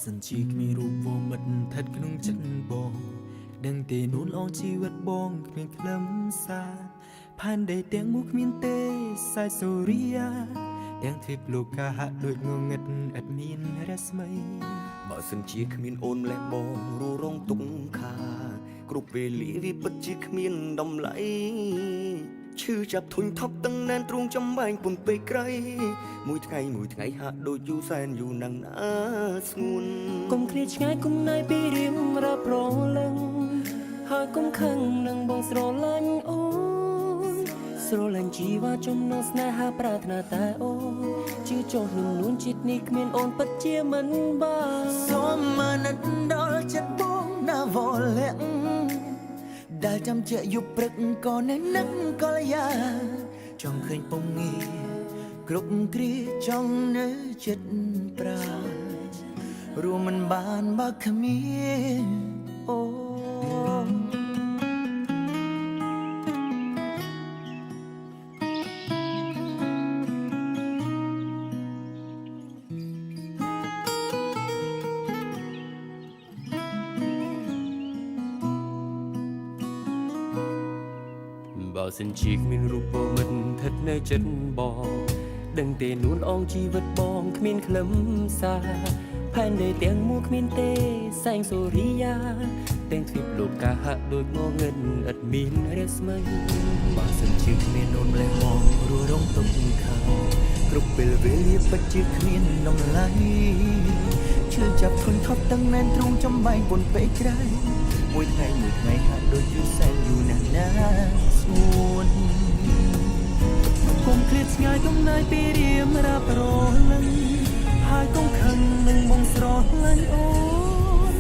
សិនជាគ្មានរូបវមិត្តថិតក្នុងចិត្តបងដឹងទេនួនអងជីវិតបងគ្មានខ្លឹមសារផែនដីទាំងមូលគ្មានទេសាយសូរិយាទាំងទ្វីបលោកកាហាក់ដូចងងឹតឥតមានរស្មីបើសិនជាគ្មានអូនម្លេះបងរੂរងទុកខាគ្រប់ពេលលាវាពិតជាគ្មានតម្លៃឈឺចាប់ធុញថប់តឹងណែនទ្រូងចំបែងពុនពេកក្រៃមួយថ្ងៃហាក់ដូចយូរសែនយូរណាស់ណាស្ងួនកុំឃ្លាតឆ្ងាយគុំណៃពីរៀមរាប់រលឹងហើយកុំខឹងនឹងបងស្រឡាញ់អូនស្រឡាញ់ជីវ៉ាចំណងស្នេហាប្រាថ្នាតែអូនជឿចោះនឹងនួនចិត្តនេះគ្មានអូនពិតជាមិនបានសូមអាណិតដល់ចិត្តបងណាវលាក់ដែលចាំជាយប់ព្រឹកក៏នៅនឹកកលយាចង់ឃើញពងងាគ្រប់គ្រាចង់នៅចិត្តប្រារួមមិនបានបើគ្មានអូបើសិនជាគ្មានរូបមិត្តស្ថិតនៅចិត្តបងដឹងទេនួនអងជីវិតបងគ្មានខ្លឹមសារផែនដីទាំងមូលគ្មានទេសែងសូរិយាទាំងទ្វីបលោកកាហាក់ដូចងងឹតឥតមានរស្មីបើសិនជាគ្មានអូនម្លេះបងរੂរងទុកខាគ្រប់ពេលវេលាពិតជាគ្មានតម្លៃឈឺចាប់ធុញថប់តឹងណែនទ្រូងចំបែងពុនពេកក្រៃមួយថ្ងៃហាក់ដូចយូរសែនយូរណាស់ណាស្ងួនកុំឃ្លាតឆ្ងាយកុំណាយពីរៀមរាប់រលឹងហើយកុំខឹងនឹងបងស្រឡាញ់អូន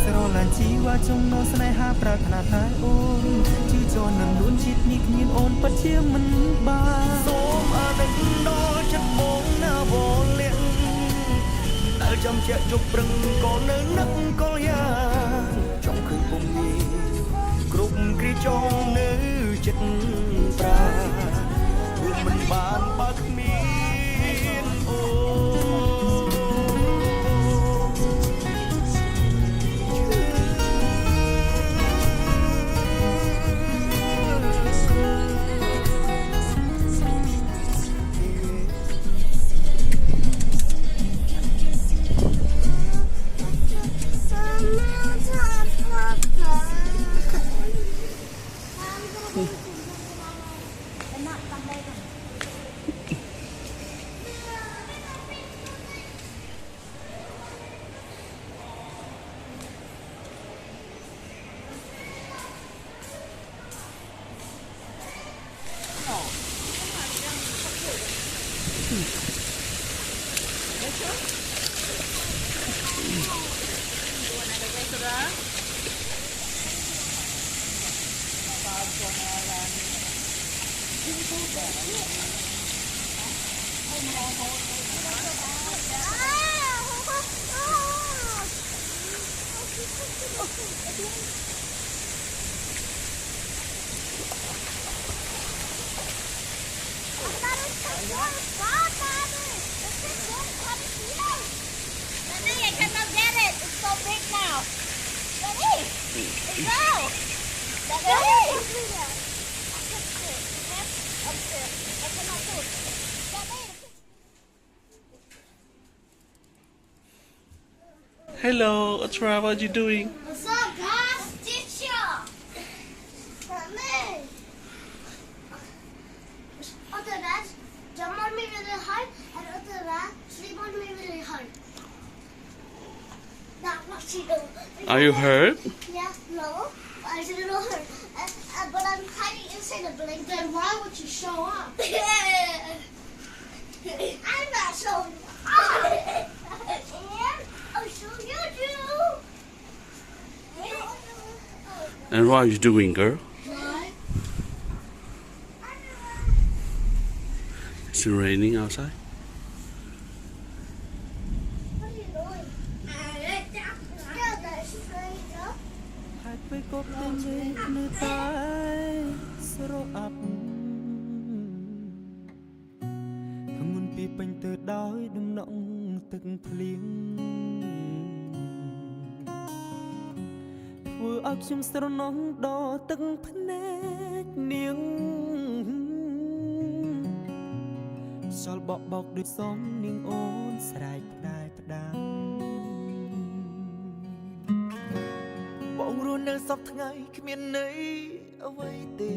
ស្រឡាញ់ជីវ៉ាចំណងស្នេហាប្រាថ្នាតែអូនជឿចោះនឹងនួនជាតិនេះគ្មានអូនពិតជាមិនបានសូមអរគុណដល់ចិត្តបងណាវលាក់ដែលចាំជាជប់ព្រឹងក៏នៅនឹកកលយាចង់ឃើញពុំនេះគ្រប់គ្រាចង់នៅចិត្តប្រារួមមិនបានបើគ្មានអូ Hello, Atra, what are you doing? What's up, guys? Teacher! Not me! Other that, jump on me really hard, and other that, sleep on me really hard. That's what she do. Are you hurt? Yeah, no, I didn't know her. But I'm hiding inside the building. Then why would you show up? I'm not showing up. And I'll show you too. And what are you doing, girl? What? Is it raining outside? What are you doing? Yeah, that's great, huh? ហើយពេលកប់តែមេឃនៅតែស្រអាប់ធ្ងន់ពីពេញទៅដោយដំណក់ទឹកភ្លៀង ធ្វើឲ្យខ្ញុំស្រណោះដល់ទឹកភ្នែកនាងខ្យល់បក់បោកដូចសំនាងអូនស្រែកផ្ដាយផ្ដាំបងរស់នៅសពថ្ងៃគ្មានន័យអ្វីទេ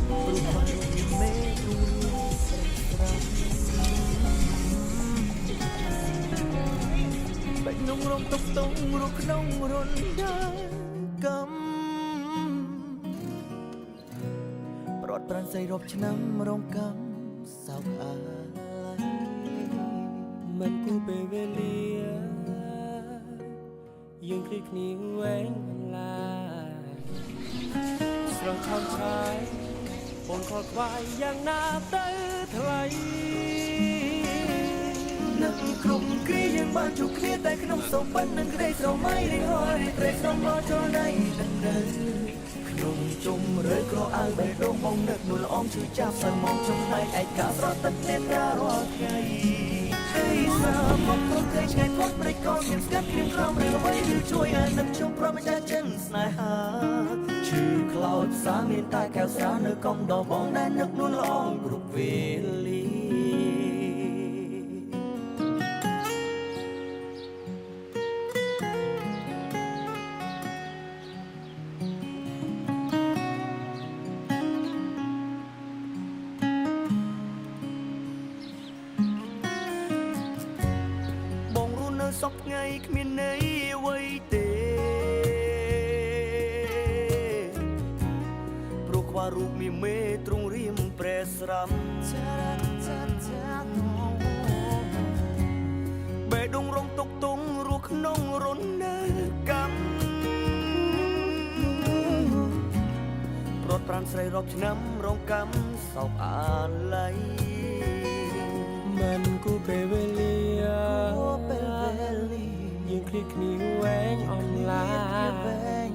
ព្រោះបានមេទូស្រស់ស្រស់បែកនំរំទុកតុងរស់ក្នុងរន្ធដើកំប្រត់ប្រាំងស្អីរាប់ឆ្នាំរងកំសោកអាឡ័យមិនគូពេលវេលាយើងគ្រីគ្នាវែងអន្លាយស្រស់ខំឆាយបងខលខ្វាយយ៉ាងណាទៅថ្លៃនឹកគ្រប់គ្រាយើងបានជួបគ្នាតែក្នុងសោកបន្នឹងក្តីស្រមៃរីហោរីត្រេកស្រមោចរណៃនឹងនៅក្នុងជុំរើក្រអើបេះដូងបងនឹកនួលអងឈឺចាប់សើមកចំណៃឯកាស្រត់ទឹកនេត្រារាល់ថ្ងៃហើយសាមកគ្រប់គ្រាឆ្ងាយផុតព្រៃកោមានស្កាត់គ្រៀមក្រំឬអ្វីឬជួយឲ្យនឹកជុំប្រមចាចិនស្នេហាឈឺខ្លោចសាមានតែកែវស្រានៅកំដរបងដែលនឹកនួលអងគ្រប់វេលាសពថ្ងៃគ្មានន័យអ្វីទេព្រោះខ្វះរូបមានមេទ្រង់រៀមព្រះស្រំបេះដូងរងទុកទងរស់ក្នុងរន្ធនៅកម្មប្រត់ប្រាំស្រីរាប់ឆ្នាំរងកម្មសោកអាឡ័យមិនគូពេលវេលាយើងគ្រីគ្នាវែងអនឡាញ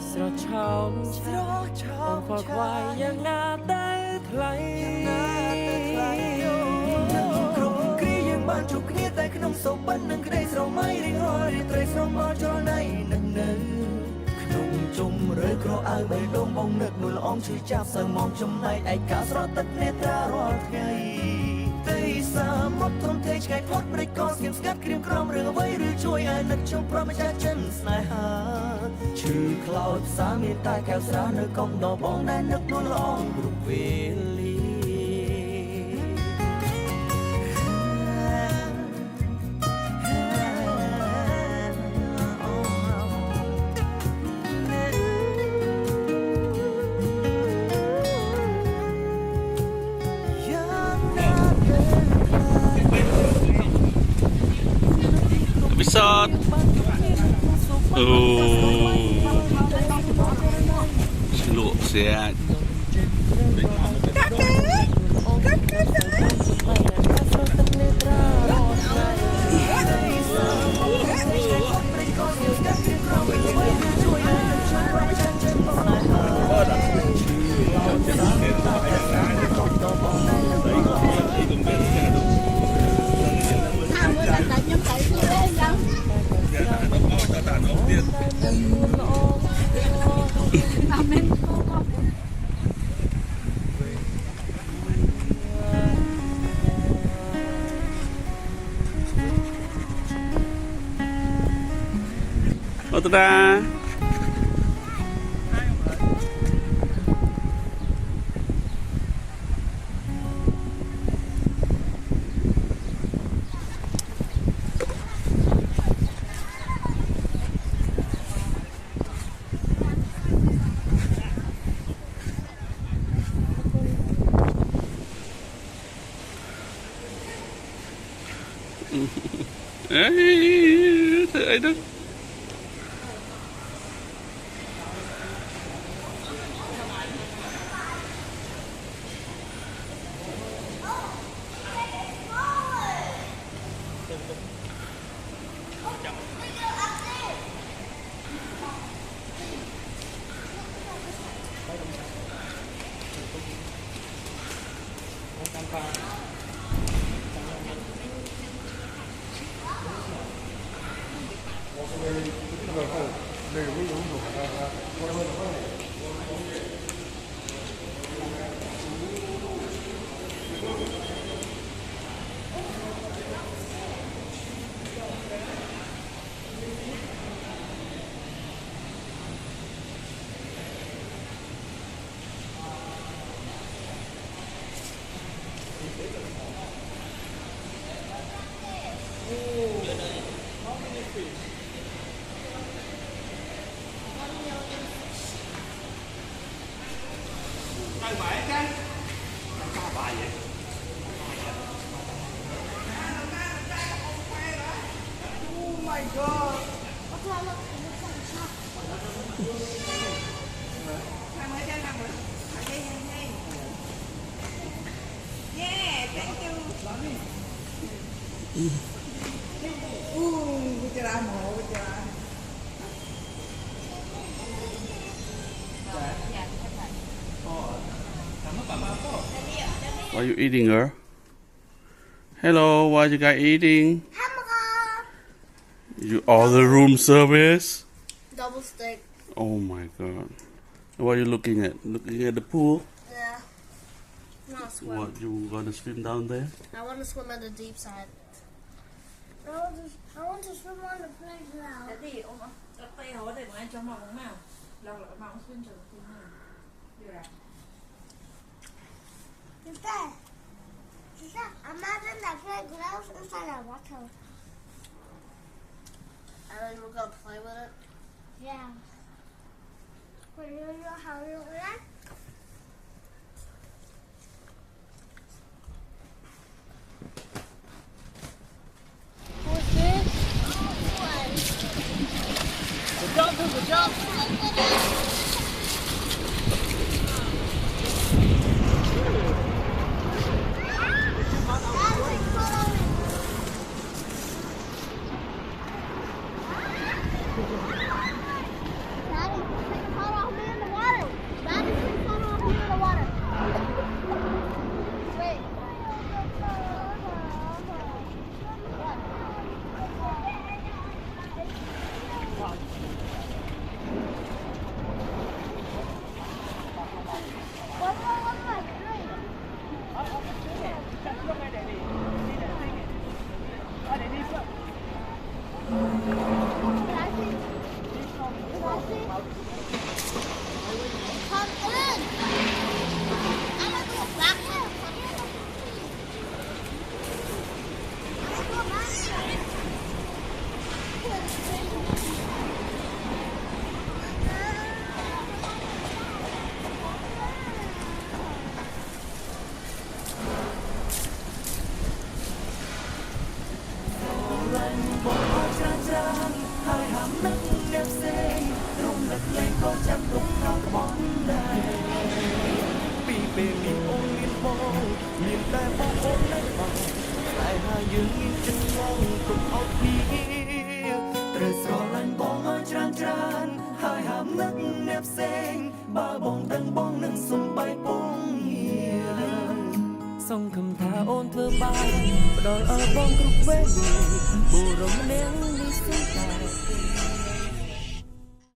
ស្រស់ឆោមបងខលខ្វាយយ៉ាងណាទៅថ្លៃគ្រប់គ្រាយើងបានជួបគ្នាតែក្នុងសោកបន្នឹងក្តីស្រមៃរីហោរីត្រេកស្រមោចរណៃនឹងនៅក្នុងជុំរើក្រអើបេះដូងបងនឹកនួលអងឈឺចាប់សើមកចំណៃឯកាស្រត់ទឹកនេត្រារាល់ថ្ងៃសាមកធំទេឆ្ងាយផុតព្រៃកោស្ងៀមស្ងាត់គ្រៀមក្រំរឿងអ្វីឬជួយឲ្យនឹកជុំប្រមចាចិនស្នេហាឈឺខ្លោចសាមានតែកែវស្រានៅកំដរបងដែលនឹកនួលអងគ្រប់វេលាEpisode Seluk sihat Ta-da! Hey, I don't. What's wrong with Yeah, thank you. Bicara mau bicara. What are you eating, girl? Hello, what you guys eating? hamburger? You order room service? Double steak. Oh my god. What are you looking at? Looking at the pool? Yeah. I want to swim. What, you gonna swim down there? I want to swim on the deep side. I want to swim on the playground. Thì ông tay hỏi để mà anh cho màu bóng nào. Lâu là màu xuyên trường cùng nào. Được rồi. Sister, imagine that playground inside a water. And then we're gonna play with it? Yeah. Wait, you know how you do that? What's this? Good job, good job. Song cầm thả ôn thơ ba đòi ở bóng cục vết buồn rộng nén đi